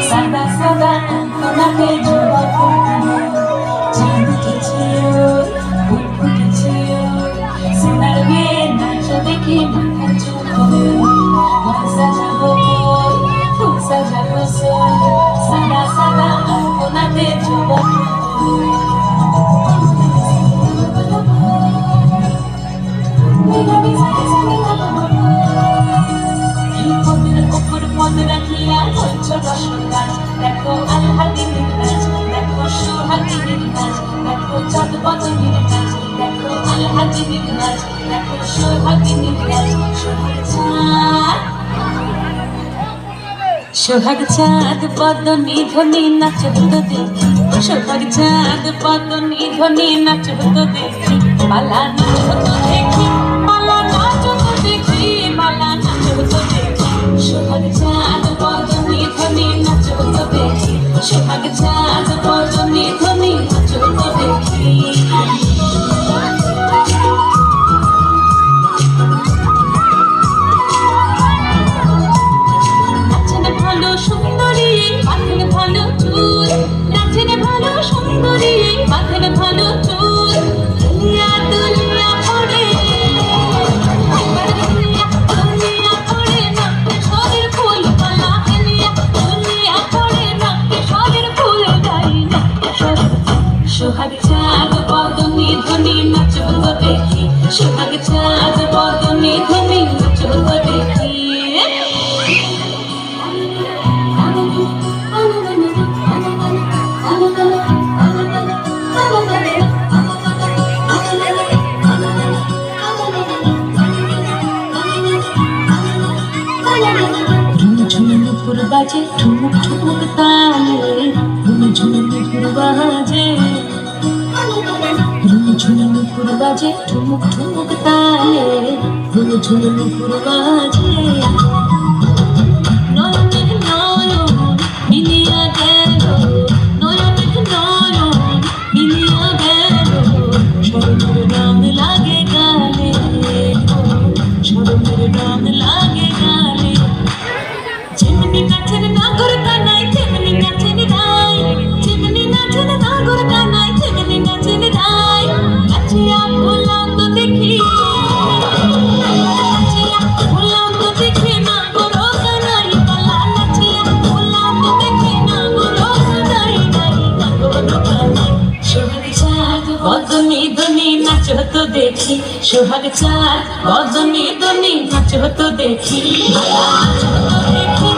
সাদা সাদা কোনাতে জবা চাঁদ উঠেছিল ফুল ফুটেছিল সোনার মেয়ে নাচ দেখে মাথা চুল ঘর সাজাবো ফুল সাজাবো সাদা সাদা কোনাতে জবা দেখো আল্লাদিনের নাচ দেখো সোহাগিনীর নাচ দেখো চাঁদ বদনের নাচ দেখো আল্লাদিনের নাচ দেখো সোহাগিনীর নাচ সোহাগ চাঁদ বদনী ধ্বনি নাচ হতো দেখি সোহাগ চাঁদ বদনী ধ্বনি নাচ হতো দেখি মালা নাচ হতো দেখি মালা নাচ হতো দেখি মালা নাচ হতো দেখি সোহাগ চাঁদ বদনী ধ্বনি নাচ হতো দেখি সোহাগ চাঁদ বদনী ধ্বনি নাচ হতো দেখি নাচেন ভালো সুন্দরী মাথের ভালো চুল নাচেন ভালো সুন্দরী মাথের ভালো চুল দুনিয়া দুনিয়া পড়ে সোহাগ চাঁদ বদনী ধ্বনি নাচ হতো দেখি সোহাগ চাঁদ বদনী ধ্বনি নাচ হতো দেখি ঝুমঝুমুর বাজে ঠুমুক ঠুমুক তালে ঝুমঝুমুর বাজে ঝুমঝুমুর বাজে ঠুমুক ঠুমুক তালে ঝুমঝুমুর বাজে নয়নের নয়ন মিলিয়া গেল নয়নের নয়ন মিলিয়া গেল শরমের রং লাগে গালে শরমের রং লাগে গালে যেমনি নাচেন নাগর কানাই তেমনি নাচেন রাই যেমনি নাচেন নাগর কানাই তেমনি নাচেন রাই নাচিয়া ভুলাও তো দেখি নাচিয়া ভুলাও তো দেখি নাগর কানাই পালা নাচিয়া ভুলাও তো দেখি নাগর কানাই নাই নাগর কানাই সোহাগ চাঁদ বদনী ধ্বনি নাচ হতো দেখি সোহাগ চাঁদ বদনী ধ্বনি নাচ হতো দেখি মালা নাচ হতো দেখি